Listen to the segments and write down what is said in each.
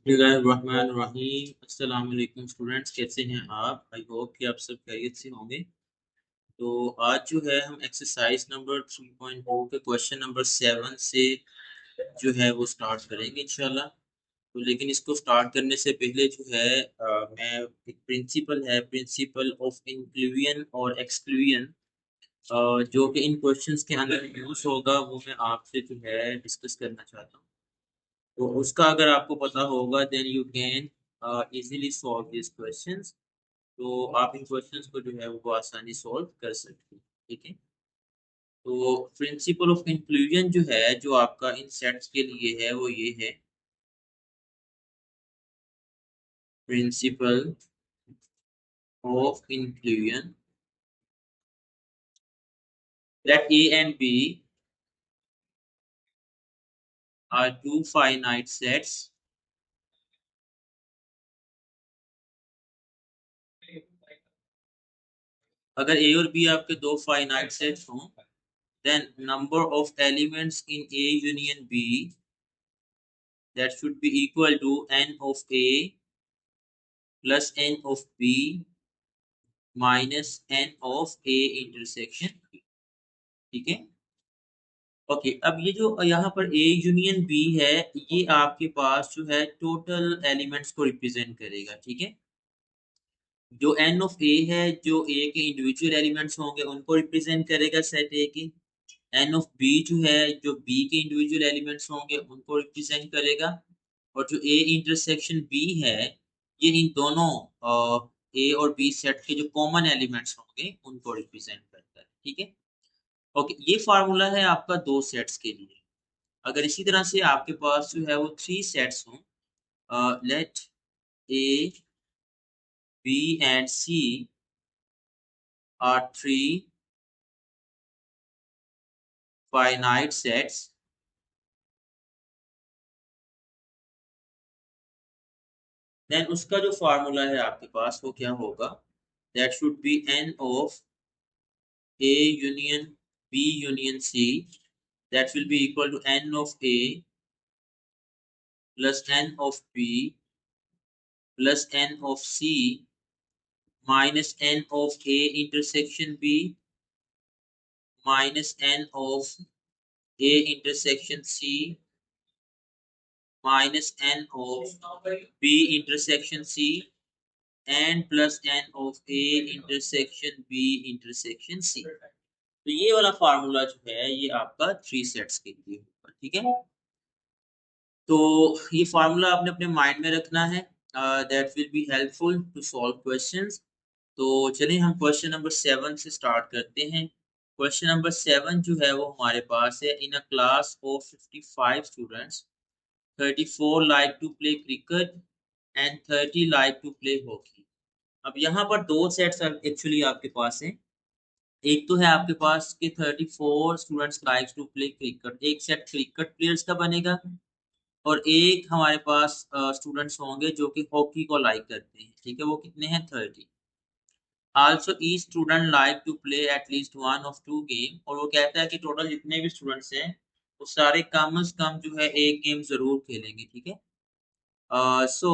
बिस्मिल्लाहिर्रहमानिर्रहीम। अस्सलाम वालेकुम स्टूडेंट्स, कैसे हैं आप? आई होप कि आप सब खैरियत से होंगे। तो आज जो है हम एक्सरसाइज नंबर 3.2 के क्वेश्चन नंबर 7 से जो है वो स्टार्ट करेंगे इंशाल्लाह। तो लेकिन इसको स्टार्ट करने से पहले जो है मैं एक प्रिंसिपल ऑफ इंक्लूजन और एक्सक्लूजन जो कि इन क्वेश्चंस के अंदर यूज होगा वो मैं आपसे जो है डिस्कस करना चाहता हूँ। तो उसका अगर आपको पता होगा then you can easily solve this questions. तो आप इन क्वेश्चंस को जो है वो आसानी सॉल्व कर सकते हैं। ठीक है। तो प्रिंसिपल ऑफ इंक्लूजन जो है जो आपका इन सेट्स के लिए है वो ये है। Principle of inclusion that A and B are two finite sets अगर A और B आपके दो फाइनाइट सेट्स हों then number of elements in A union B that should be equal to n of A plus n of B minus n of A intersection B। ठीक है। Okay, अब ये जो यहाँ पर A यूनियन B है ये आपके पास जो है टोटल एलिमेंट्स को रिप्रेजेंट करेगा। ठीक है। जो n ऑफ A है जो A के इंडिविजुअल एलिमेंट्स होंगे उनको रिप्रेजेंट करेगा सेट A की। n ऑफ B जो है जो B के इंडिविजुअल एलिमेंट्स होंगे उनको रिप्रेजेंट करेगा। और जो A इंटरसेक्शन B है ये इन दोनों A और B सेट के जो कॉमन एलिमेंट्स होंगे उनको रिप्रेजेंट करता है। ठीक है। ओके, ये फार्मूला है आपका दो सेट्स के लिए। अगर इसी तरह से आपके पास जो है वो थ्री सेट्स हों, let A B and C are three finite sets, then उसका जो फार्मूला है आपके पास वो क्या होगा? That should be n of A union B union C, that will be equal to n of A plus n of B plus n of C minus n of A intersection B minus n of A intersection C minus n of B intersection C and plus n of A intersection B intersection C। तो ये वाला formula जो है ये आपका three sets के लिए होगा। ठीक है। तो ये फार्मूला आपने अपने माइंड में रखना है। That will be helpful to solve questions. तो चलिए हम क्वेश्चन नंबर 7 से स्टार्ट करते हैं। क्वेश्चन नंबर 7 जो है वो हमारे पास है। In a class of 55 students 34 like to play cricket and 30 like to play hockey. अब यहाँ पर दो सेट्स एक्चुअली आपके पास हैं। एक तो है आपके पास कि 34 students likes to play cricket, एक सेट क्रिकेट प्लेयर्स का बनेगा और एक हमारे पास स्टूडेंट्स होंगे जो कि हॉकी को लाइक करते हैं। ठीक है। वो कितने हैं? 30। Also each student like to play at least one of two game, और वो कहता है कि टोटल जितने भी स्टूडेंट्स हैं वो सारे कम से कम जो है एक गेम जरूर खेलेंगे। ठीक है। So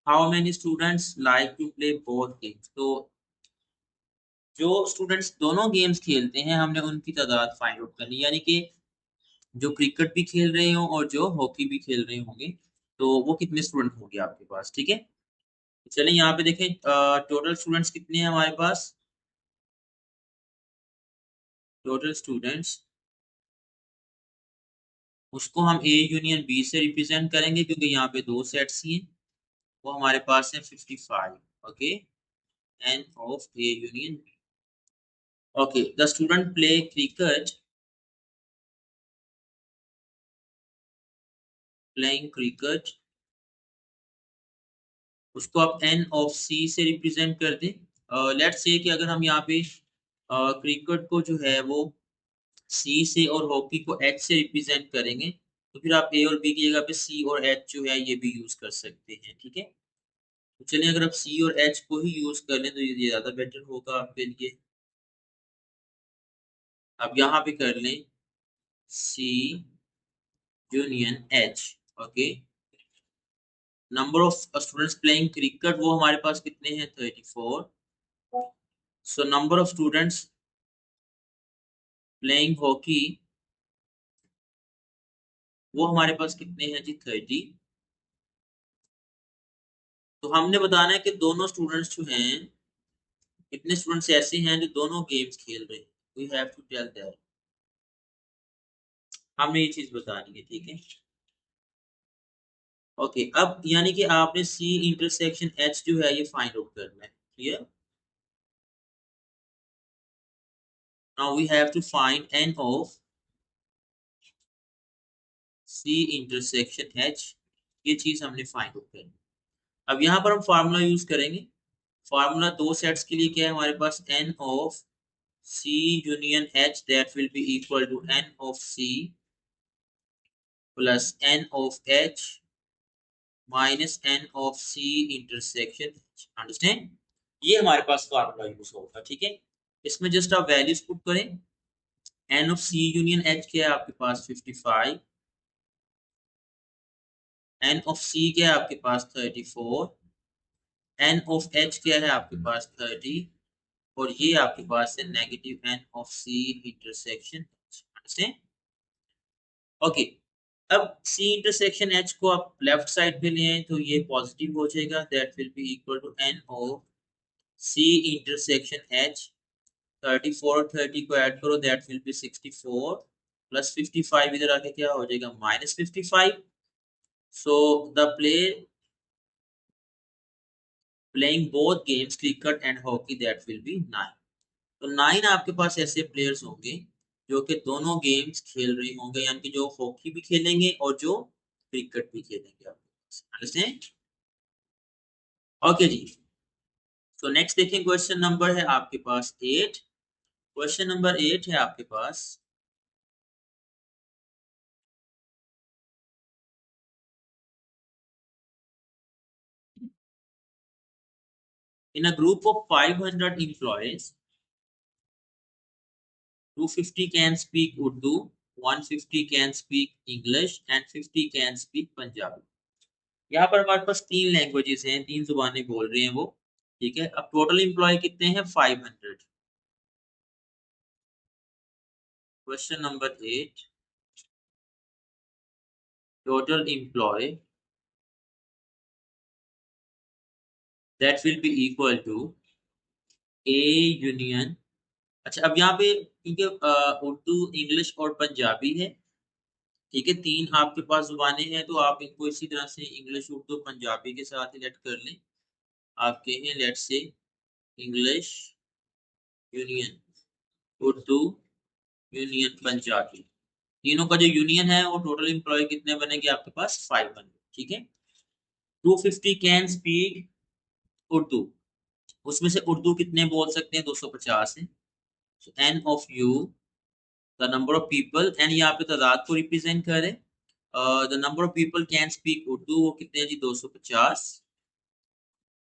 how many students like to play both games? तो जो स्टूडेंट्स दोनों गेम्स खेलते हैं हमने उनकी तादाद फाइंड आउट करनी, यानी कि जो क्रिकेट भी खेल रहे हो और जो हॉकी भी खेल रहे होंगे तो वो कितने स्टूडेंट होंगे आपके पास। ठीक है। चलिए यहाँ पे देखें टोटल स्टूडेंट्स कितने हैं हमारे पास। टोटल स्टूडेंट्स उसको हम ए यूनियन बी से रिप्रेजेंट करेंगे क्योंकि यहाँ पे दो सेट्स ही हैं। वो हमारे पास है 55। Okay, n of A union B. Okay, the student play cricket, playing cricket, उसको आप एन ऑफ सी से रिप्रेजेंट कर दें। लेट्स से कि अगर हम यहाँ पे क्रिकेट को जो है वो सी से और हॉकी को एच से रिप्रेजेंट करेंगे तो फिर आप ए और बी की जगह पे सी और एच जो है ये भी यूज कर सकते हैं। ठीक है। तो चलिए अगर आप सी और एच को ही यूज कर लें तो ये ज्यादा बेटर होगा आपके लिए। अब यहाँ पे कर लें C union H. Okay, number of students playing cricket वो हमारे पास कितने हैं 34। So number of students playing hockey वो हमारे पास कितने हैं जी 30। तो हमने बताना है कि दोनों स्टूडेंट्स जो हैं कितने स्टूडेंट्स ऐसे हैं जो दोनों गेम्स खेल रहे हैं। We have to tell that, हमने ये चीज बतानी है, ठीक है। ओके अब यानी कि आपने सी इंटरसेक्शन एच जो है ये फाइंड आउट करना है, clear. Now we have to find n of C intersection H, ये चीज हमने फाइंड आउट करनी। अब यहाँ पर हम फार्मूला यूज करेंगे। फार्मूला दो सेट्स के लिए क्या है हमारे पास, N of C union H that will be equal to N of C plus N of H minus N of C intersection H, understand. ये हमारे पास फार्मूला यूज होगा, ठीक है। इसमें जस्ट आप वैल्यूज पुट करें। N of C union H क्या है आपके पास 55, एन ऑफ सी क्या है आपके पास 34, एन ऑफ एच क्या है आपके पास 30, और ये आपके पास है negative n of C intersection H, understand. Okay अब सी इंटरसेक्शन एच को आप लेफ्ट साइड पे ले आए तो ये पॉजिटिव हो जाएगा, that will be equal to N of C intersection H. 34 और 30 को ऐड करो दैट विल बी 64 प्लस 55 इधर आके क्या हो जाएगा minus 55। So the playing both games cricket and hockey that will B 9। तो 9 आपके पास ऐसे प्लेयर्स होंगे जो कि दोनों गेम्स खेल रहे होंगे, यानी कि जो हॉकी भी खेलेंगे और जो क्रिकेट भी खेलेंगे आपके पास, अंडरस्टैंड। ओके जी, तो नेक्स्ट देखें क्वेश्चन नंबर है आपके पास 8। क्वेश्चन नंबर 8 है आपके पास, in a group of 500 employees 250 can speak Urdu, 150 can speak English and 50 can speak Punjabi। यहाँ पर हमारे पास तीन लैंग्वेजेस हैं, तीन जुबानें बोल रहे हैं वो, ठीक है। अब टोटल एम्प्लॉय कितने हैं 500। Question number 8, total employ that will be equal to A union. अच्छा अब यहाँ पे क्योंकि उर्दू इंग्लिश और पंजाबी है, ठीक है, तीन आपके पास जुबानें हैं तो आप इनको इसी तरह से इंग्लिश उर्दू पंजाबी के साथ ही लेट कर लें। आपके हैं लेट से English union Urdu union Punjabi, तीनों का जो यूनियन है वो टोटल एम्प्लॉय कितने बनेंगे आपके पास 500, ठीक है। 250 कैन स्पीक उर्दू, उसमें से उर्दू कितने बोल सकते हैं 250 है। N of U the number of people, n यहाँ पे तादाद को रिप्रेजेंट करे, the number of people can speak Urdu वो कितने हैं जी 250,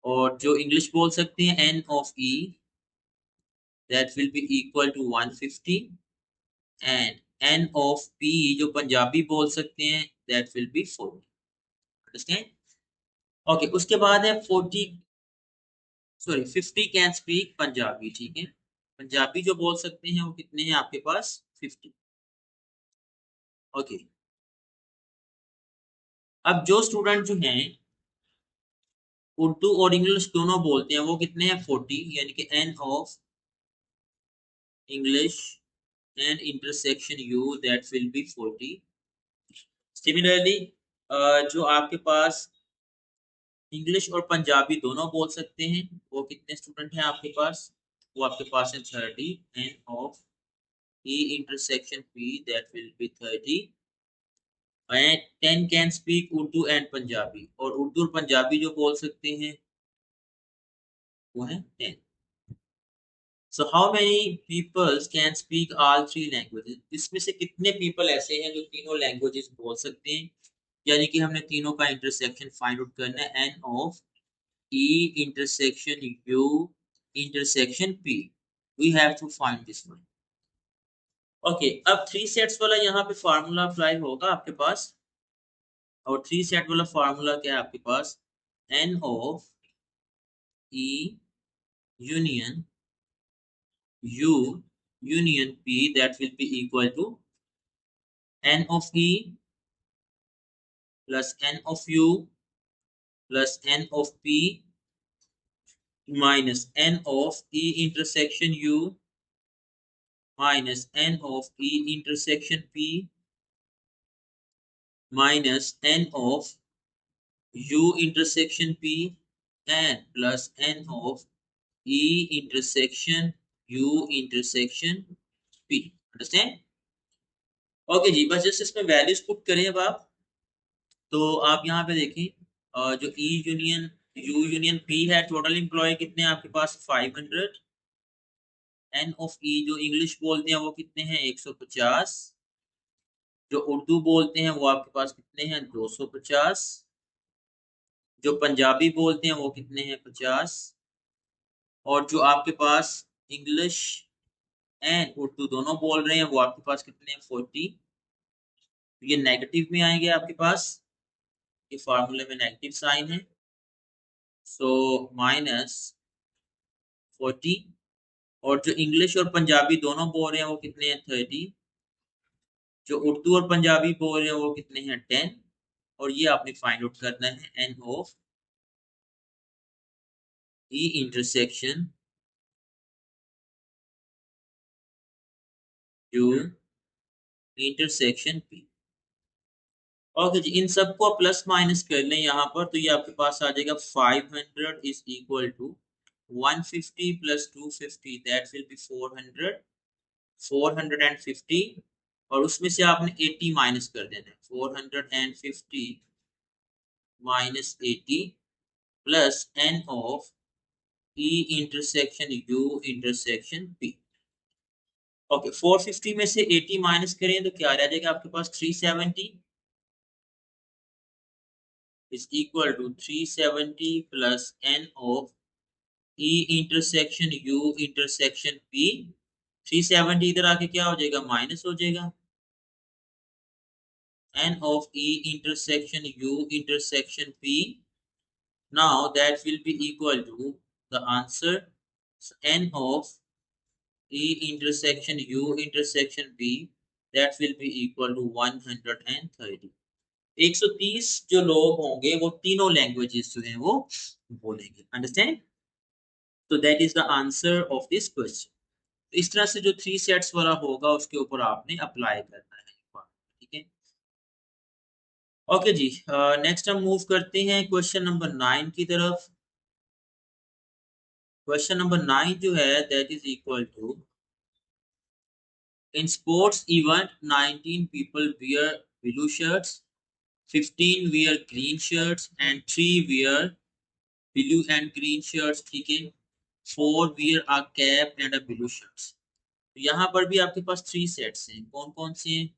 और जो इंग्लिश बोल सकते हैं n of E that will be equal to 150, and n of P जो पंजाबी बोल सकते हैं that will be 40, understand. Okay उसके बाद है 40, सॉरी 50 कैन स्पीक पंजाबी, ठीक है। पंजाबी जो बोल सकते हैं वो कितने हैं आपके पास 50। ओके अब जो स्टूडेंट जो हैं उर्दू और इंग्लिश दोनों बोलते हैं वो कितने हैं 40, यानी कि n of English and intersection U that will be 40। Similarly जो आपके पास इंग्लिश और पंजाबी दोनों बोल सकते हैं वो कितने स्टूडेंट हैं आपके पास, वो आपके पास है 30, n of E intersection P that will be 30, and 10 can speak Urdu and Punjabi, और उर्दू और पंजाबी जो बोल सकते हैं वो है 10। So how many peoples can speak all three languages, इसमें से कितने पीपल ऐसे हैं जो तीनों लैंग्वेजेस बोल सकते हैं, यानी कि हमने तीनों का इंटरसेक्शन फाइंड आउट करना है, N of E intersection U intersection P, we have to find this one. Okay अब थ्री सेट्स वाला यहाँ पे फार्मूला अप्लाई होगा आपके पास। और 3 सेट वाला फार्मूला क्या है आपके पास, N of E union U union P that will be equal to N of E plus N of U plus N of P minus N of E intersection U minus N of E intersection P minus N of u intersection p and plus n of e intersection u intersection p. Understand? Okay जी, बस just इसमें values put करें अब आप। तो आप यहाँ पे देखें जो e union u union p है, टोटल एम्प्लॉय कितने हैं आपके पास 500। n ऑफ e जो इंग्लिश बोलते हैं वो कितने हैं 150। जो उर्दू बोलते हैं वो आपके पास कितने हैं 250। जो पंजाबी बोलते हैं वो कितने हैं 50। और जो आपके पास इंग्लिश एंड उर्दू दोनों बोल रहे हैं वो आपके पास कितने हैं 40। तो ये नेगेटिव में आएंगे आपके पास, ये फार्मूले में नेगेटिव साइन है, सो माइनस 40। और जो इंग्लिश और पंजाबी दोनों बोल रहे हैं वो कितने हैं 30। जो उर्दू और पंजाबी बोल रहे हैं वो कितने हैं 10। और ये आपने फाइंड आउट करना है N of E intersection U intersection P. Okay जी, इन सबको प्लस माइनस कर लें यहाँ पर, तो ये आपके पास आ जाएगा 500 is equal to 150 plus 250 that will be 400 450। और उसमें से आपने 80 माइनस कर देना है, 450 minus 80 plus N of E intersection U intersection P. Okay, 450 में से 80 माइनस करें तो क्या रह जाएगा आपके पास 370 is equal to 370 plus n of E intersection U intersection P। 370 इधर आके क्या हो जाएगा माइनस हो जाएगा, n of E intersection U intersection P। Now that will be equal to the answer, so n of E intersection U intersection P that will be equal to 130। 130 जो लोग होंगे वो तीनों लैंग्वेजेस जो हैं वो बोलेंगे। अंडरस्टैंड? तो that is the answer of this question. तो इस तरह से जो 3 सेट्स वाला होगा उसके ऊपर आपने अप्लाई करना है, ठीक है। ओके जी, नेक्स्ट हम मूव करते हैं क्वेश्चन नंबर 9 की तरफ। क्वेश्चन नंबर 9 जो है that is equal to in sports event 19 people wear blue shirts, 15 wear green shirts and 3 wear blue and green shirts, ठीक है। 4 wear a cap and a blue shirts. यहाँ पर भी आपके पास 3 सेट्स हैं, कौन कौन से हैं?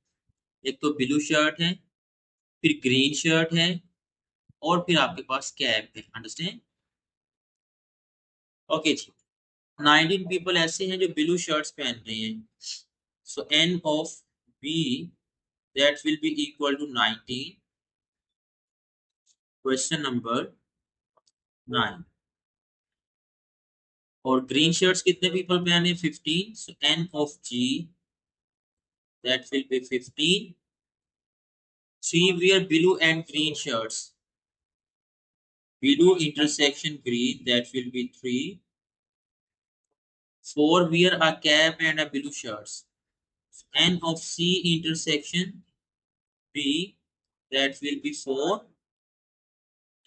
एक तो ब्लू शर्ट है, फिर ग्रीन शर्ट है, और फिर आपके पास कैप है। अंडरस्टैंड? ओके जी, 19 पीपल ऐसे हैं जो ब्लू शर्ट्स पहन रहे हैं, so N of B that will be equal to 19। Question number 9। और ग्रीन शर्ट्स कितने पीपल पहने 15, so N of G that will be 15। 3 wear blue and green shirts, blue intersection green that will be 3। 4 wear a cap and a blue shirts, n of C intersection B that will be 4।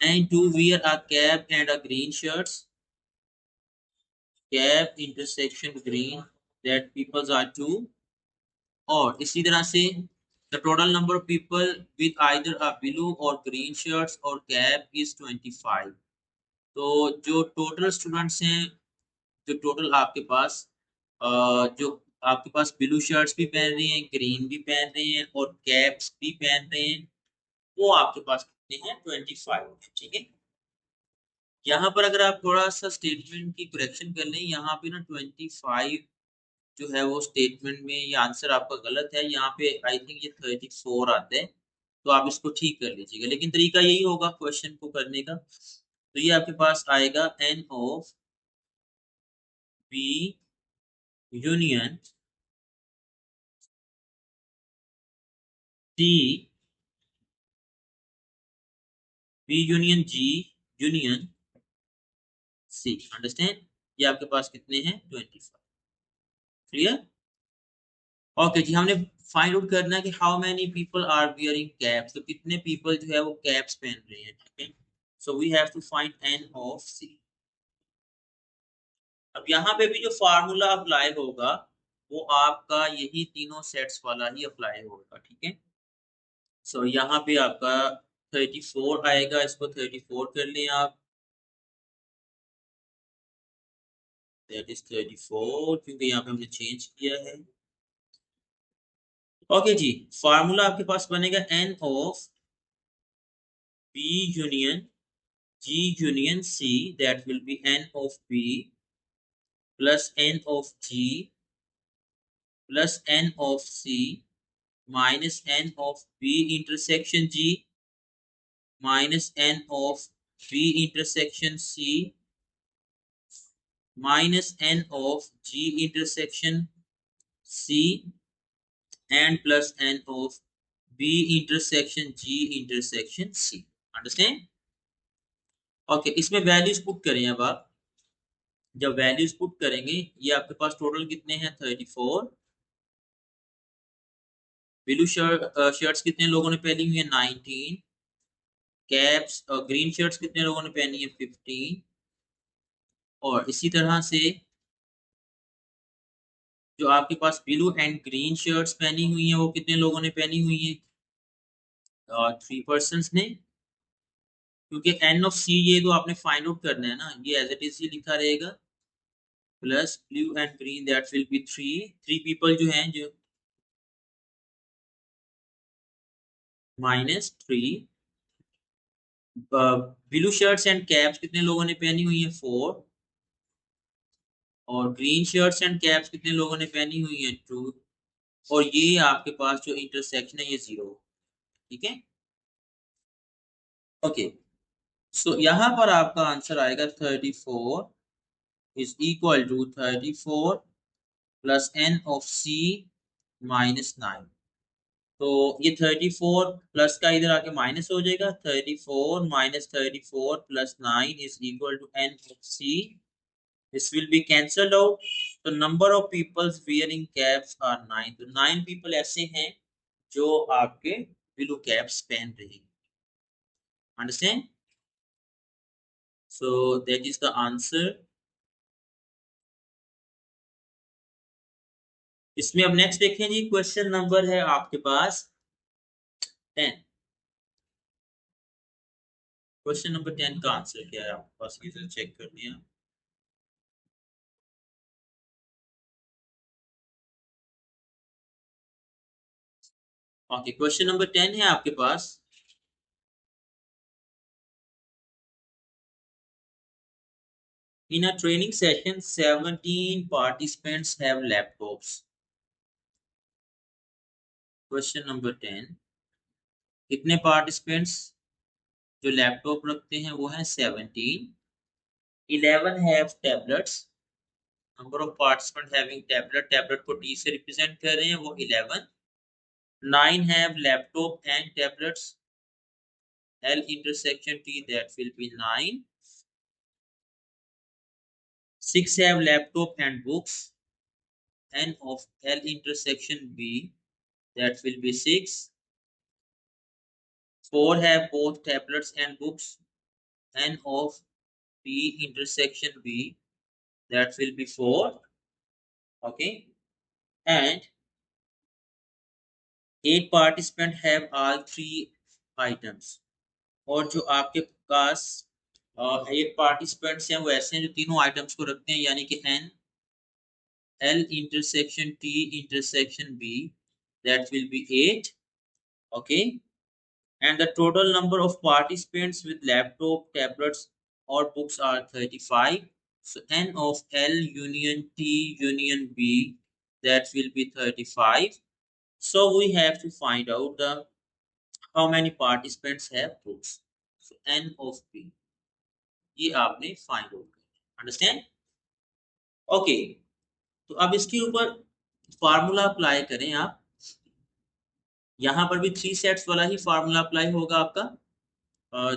And 2 wear a cap and a green shirts, cap intersection green that peoples are 2। और इसी तरह से the total number of people with either a blue or green shirts or cap is 25। तो जो total students हैं, जो total आपके पास जो आपके पास ब्लू शर्ट्स भी पहन रहे हैं, ग्रीन भी पहन रहे हैं और कैप्स भी पहन रहे हैं, वो आपके पास कितने हैं 25, ठीक है। यहाँ पर अगर आप थोड़ा सा स्टेटमेंट की करेक्शन कर लें, यहाँ पे ना 25 जो है वो स्टेटमेंट में ये आंसर आपका गलत है, यहाँ पे आई थिंक ये 34 आता है। तो आप इसको ठीक कर लीजिएगा, लेकिन तरीका यही होगा क्वेश्चन को करने का। तो ये आपके पास आएगा n of b union c, b union g union c। Understand? ये आपके पास कितने हैं? 25। क्लियर? ओके जी, हमने फाइंड आउट करना है कि how many people are wearing caps, तो कितने पीपल जो है वो कैप्स पहन रहे हैं। ठीक है, so we have to find n of c। अब यहाँ पे भी जो फार्मूला अप्लाई होगा वो आपका यही तीनों सेट्स वाला ही अप्लाई होगा। ठीक है, सो यहाँ पे आपका 34 आएगा, इसको 34 कर लें आप, दैट इज 34, क्योंकि यहाँ पे हमने चेंज किया है। ओके जी, फार्मूला आपके पास बनेगा n of b union g union c, that will B n of b plus n of g plus n of c minus n of b intersection g minus n of b intersection c minus n of g intersection c and plus n of b intersection g intersection c। Understand? Okay, इसमें values put करें। अब आप जब values put करेंगे, ये आपके पास total कितने हैं? 34। ब्लू शर्ट्स कितने लोगों ने पहनी हुई है? 19। कैप्स ग्रीन शर्ट्स कितने लोगों ने पहनी है? 15। और इसी तरह से जो आपके पास ब्लू एंड ग्रीन शर्ट्स पहनी हुई है वो कितने लोगों ने पहनी हुई है? 3 पर्सन्स ने, क्योंकि एन ऑफ सी ये तो आपने फाइंड आउट करना है ना, ये एज इट इज ही लिखा रहेगा, plus blue and green that will B 3 people जो हैं, जो -3। ब्लू शर्ट्स एंड कैप्स कितने लोगों ने पहनी हुई है? 4। और ग्रीन शर्ट्स एंड कैप्स कितने लोगों ने पहनी हुई है? 2। और ये आपके पास जो इंटरसेक्शन है ये 0। ठीक है, ओके, सो यहाँ पर आपका आंसर आएगा 34 is equal to 34 plus n of c -9। तो ये 34 प्लस का इधर आके माइनस हो जाएगा, 34 minus 34 plus 9 is equal to n of c। This will be cancelled out, तो number of peoples wearing caps are 9। तो 9 पीपल ऐसे हैं जो आपके ब्लू कैप्स पहन रहे हैं। Understand? So that is the answer. इसमें अब नेक्स्ट देखें जी, क्वेश्चन नंबर है आपके पास 10। क्वेश्चन नंबर 10 का आंसर क्या है आपके पास, इधर चेक कर लिया। ओके, क्वेश्चन नंबर 10 है आपके पास। In a training session, 17 participants have laptops. Question number 10. कितने participants जो लैपटॉप रखते हैं वो हैं 17। 11 have tablets. Number of participants having tablet को T से represent कर रहे हैं, वो 11। 9 have laptop and tablets. L intersection T, that will be 9। 6 have laptop and books. N of L intersection B, that will be 6। 4 have both tablets and books. N of B intersection B, that will be 4. Okay, and 8 participants have all 3 items. और जो आपके पास 8 participants हैं वो ऐसे हैं जो तीनों items को रखते हैं, यानी कि N L intersection T intersection B, that will be 8. Okay, and the total number of participants with laptop, tablets or books are 35. So N of L union T union B, that will be 35. So we have to find out the how many participants have groups, so n of p, ये आपने find out करना, understand. Okay, तो अब इसके ऊपर formula apply करें आप। यहां पर भी 3 सेट्स वाला ही फार्मूला अप्लाई होगा आपका।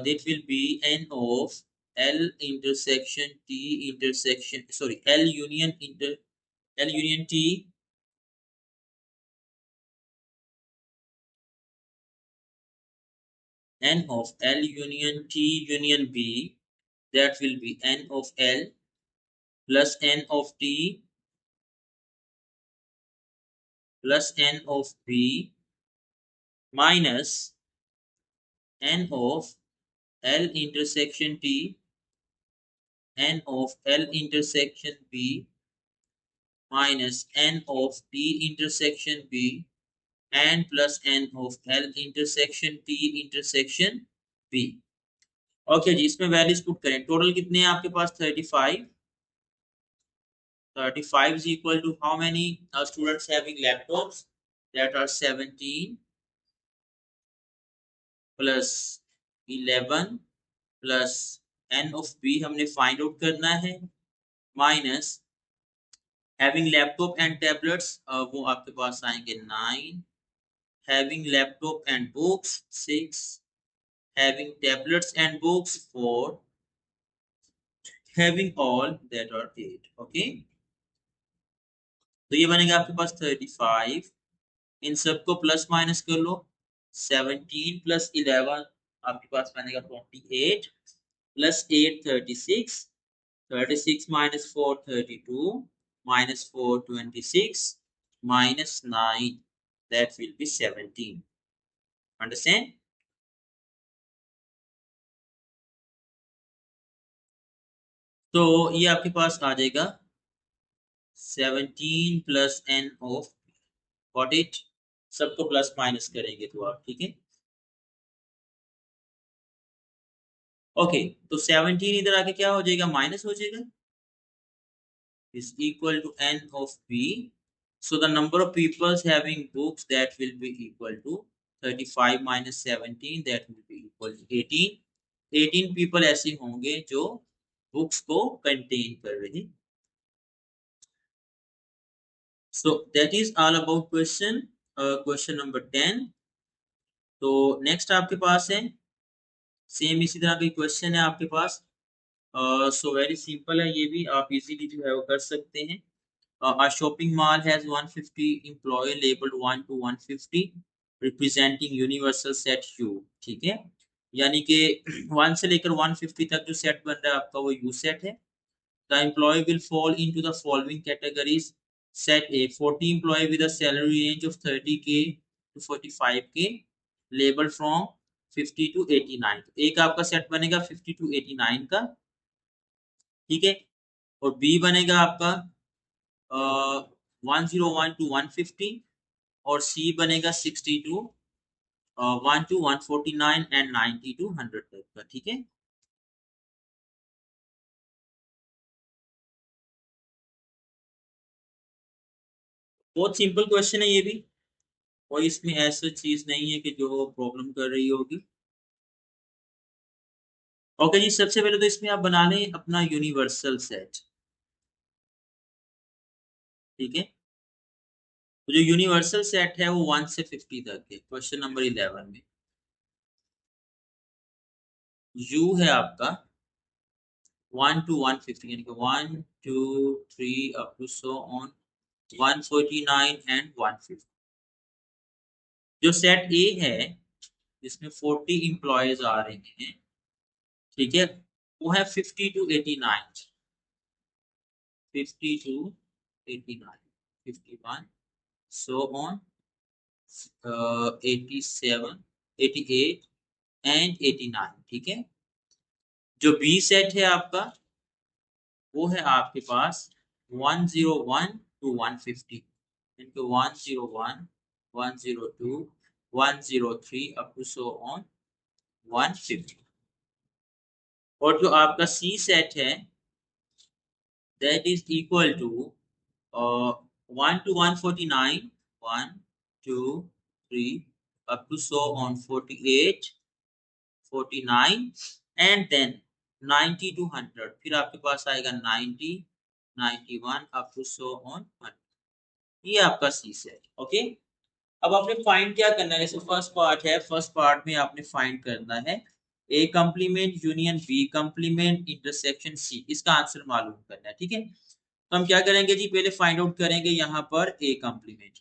that will be n of l intersection t intersection, sorry, l union t n of l union t union b, that will be n of l plus n of t plus n of b minus n of l intersection t, n of l intersection b minus n of t intersection b and plus n of l intersection t intersection b। Okay जी, इसमें values put करें। Total कितने हैं आपके पास? 35। 35 is equal to how many students having laptops? That are 17 plus 11 plus n of b हमने find out करना है, minus having laptop and tablets, वो आपके पास आएंगे 9, having laptop and books 6, having tablets and books 4, having all that are 8। Okay, तो ये बनेगा आपके पास 35। इन सबको प्लस माइनस कर लो, 17 प्लस 11 आपके पास बनेगा 28 plus 8 36, 36 minus 4 32 minus 4 26 minus 9, that will be 17। Understand? तो ये आपके पास आ जाएगा 17 plus n of, got it? सबको प्लस माइनस करेंगे तो आप, ठीक है। ओके, तो 17 इधर आके क्या हो जाएगा? माइनस हो जाएगा, is equal to n of b, so the number of people having books, that will be equal to 35 minus 17, that will be equal to 18। 18 people ऐसे होंगे जो बुक्स को कंटेन कर रहे। so that is all about question number 10। तो next आपके पास है सेम इसी तरह का क्वेश्चन है आपके पास। सो वेरी सिंपल है, ये भी आप इजीली जो है वो कर सकते हैं। A shopping mall has 150 employee labeled 1 to 150 representing universal set U, ठीक है। यानी कि 1 से लेकर 150 तक जो सेट बन रहा है आपका वो U सेट है। The employee will fall into the following categories: set A, 40 employee with a salary range of 30k to 45k labeled from 50 to 89। एक आपका सेट बनेगा 50 to 89 का, ठीक है। और बी बनेगा आपका 101 to 150 और सी बनेगा 60 टू 1 to 149 एंड 90 to 100 तक का, ठीक है। बहुत सिंपल क्वेश्चन है ये भी, और इसमें ऐसा चीज नहीं है कि जो प्रॉब्लम कर रही होगी। ओके जी, सबसे पहले तो इसमें आप बना लें अपना यूनिवर्सल सेट, ठीक है। तो जो यूनिवर्सल सेट है वो 1 से 50 तक है। क्वेश्चन नंबर 11 में यू है आपका 1 to 150, यानी कि 1 2 3 up to so on 149 and 150। जो सेट ए है जिसमें 40 इंप्लॉयज आ रहे हैं, ठीक है, वो है 50 to 89, 50 to 89, 51 so on 87 88 and 89, ठीक है। जो बी सेट है आपका वो है आपके पास 101 टू 150, इनके 101 102 103 अप टू सो ऑन 150। और जो आपका सी सेट है that is equal to 1 to 149 1 2 3 up to so on 48, 49 and then 90 to 100, फिर आपके पास आएगा 90, 91 up to so on 100। ये आपका सी सेट। ओके, अब आपने फाइंड क्या करना है, जैसे फर्स्ट पार्ट है, फर्स्ट पार्ट में आपने फाइंड करना है A complement union B complement intersection C, इसका आंसर मालूम करना है। ठीक है, तो हम क्या करेंगे जी, पहले फाइंड आउट करेंगे यहाँ पर ए कंप्लीमेंट।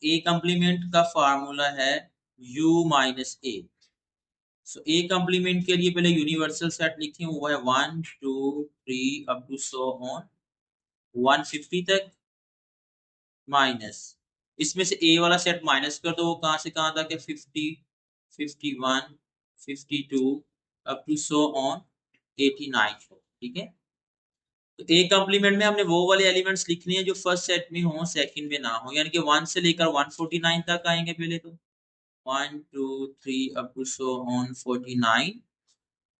ए कंप्लीमेंट का फार्मूला है u minus A. So A complement के लिए पहले यूनिवर्सल सेट लिखें, वो है 1 2 3 अप टू सो ऑन 150 तक, माइनस इसमें से ए वाला सेट माइनस कर दो, वो कहां से कहां तक है 50, 51, 52 अप टू सो ऑन 89। ठीक है, तो ए कंप्लीमेंट में हमने वो वाले एलिमेंट्स लिखने हैं जो फर्स्ट सेट में हो, सेकंड में ना हो, यानी कि 1 से लेकर 149 तक आएंगे। पहले तो 1 2 3 अप टू सो ऑन 49,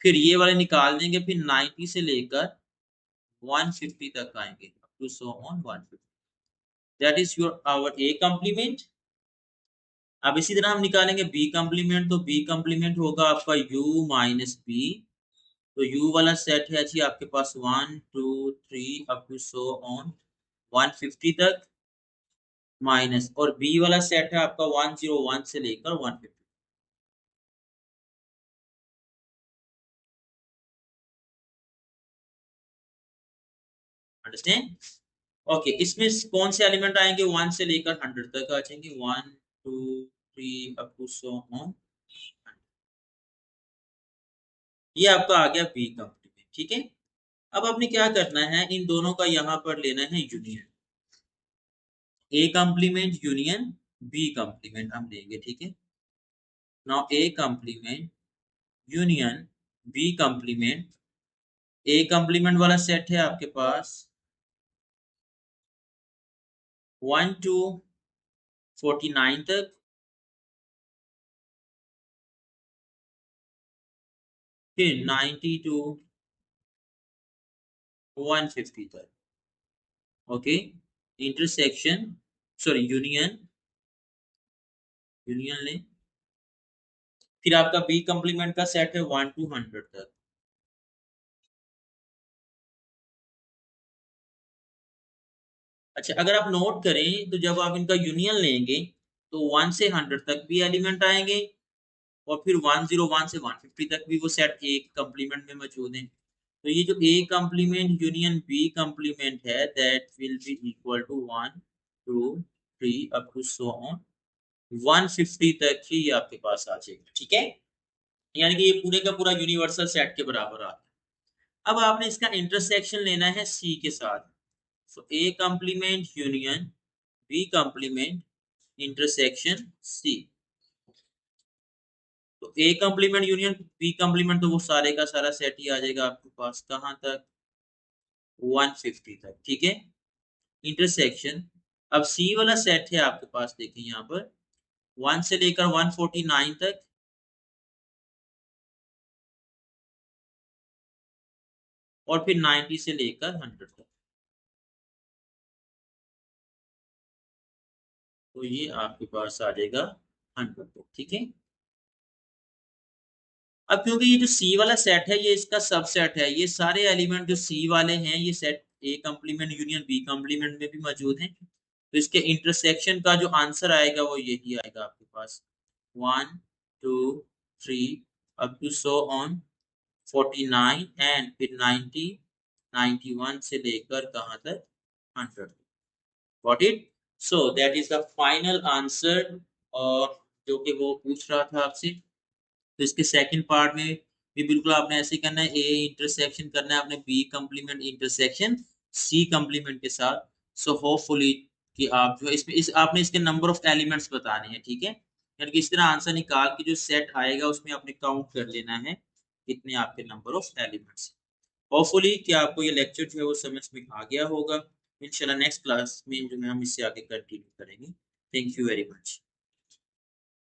फिर ये वाले निकाल देंगे, फिर 90 से लेकर 150 तक आएंगे, up to so on 150। That is your our A complement. अब इसी तरह हम निकालेंगे बी कंप्लीमेंट, तो बी कंप्लीमेंट होगा आपका u माइनस बी। तो u वाला सेट है जी आपके पास 1 2 3 अप टू सो ऑन 150 तक, माइनस और b वाला सेट है आपका 101 से लेकर 150। अंडरस्टैंड? ओके, इसमें कौन से एलिमेंट आएंगे, 1 से लेकर 100 तक आ जाएंगे, 1 2 3 अप टू सो ऑन। ये आपका आ गया बी कंप्लीमेंट। ठीक है, अब आपने क्या करना है, इन दोनों का यहाँ पर लेना है यूनियन, ए कंप्लीमेंट यूनियन बी कंप्लीमेंट हम लेंगे। ठीक है, नाउ ए कंप्लीमेंट यूनियन बी कंप्लीमेंट। ए कंप्लीमेंट वाला सेट है आपके पास 1 टू 49 तक, फिर 90 टू 150 तक। Okay, intersection sorry union, union लें, फिर आपका बी कंप्लीमेंट का सेट है 1 टू 100 तक। अच्छा, अगर आप नोट करें तो जब आप इनका यूनियन लेंगे तो 1 से 100 तक भी एलिमेंट आएंगे, और फिर 101 से 150 तक भी वो सेट ए कंप्लीमेंट में मौजूद है। तो ये जो A complement union B complement है, that will be equal to 1 2 3 up to so on 150 तक ही ये आपके पास आ जाएगा। ठीक है, यानी कि ये पूरे का पूरा यूनिवर्सल सेट के बराबर आता है। अब आपने इसका इंटरसेक्शन लेना है सी के साथ। So A complement union B complement intersection C. तो A complement union B complement, तो वो सारे का सारा सेट ही आ जाएगा आपके पास, कहां तक 150 तक। ठीक है, इंटरसेक्शन, अब सी वाला सेट है आपके पास, देखिए यहाँ पर 1 से लेकर 149 तक, और फिर 90 से लेकर 100 तक। तो ये आपके पास आ जाएगा 100 तक। ठीक है, अब क्योंकि ये जो सी वाला सेट है ये इसका सबसेट है, ये सारे एलिमेंट जो सी वाले हैं ये set A complement union B complement में भी मौजूद हैं। तो इसके इंटरसेक्शन का जो आंसर आएगा वो यही आएगा आपके पास, 1 2 3 up to so on 49 and फिर 90 91 से लेकर कहां तक 100। Got it? So that is the final answer, और जो कि वो पूछ रहा था आपसे। तो इसके सेकंड पार्ट में भी बिल्कुल आपने ऐसे करना है, ए इंटरसेक्शन करना है आपने B complement intersection C complement के साथ। सो होपफुली कि आप जो इसमें इस आपने इसके नंबर ऑफ एलिमेंट्स बताने हैं। ठीक है, यानी कि इस तरह आंसर निकाल के जो सेट आएगा उसमें आपने काउंट कर लेना है कितने आपके नंबर ऑफ एलिमेंट्स। होपफुली कि आपको ये लेक्चर जो है वो समझ में आ गया होगा। इंशाल्लाह नेक्स्ट क्लास में जो है हम इससे आगे कंटिन्यू करेंगे। Thank you very much.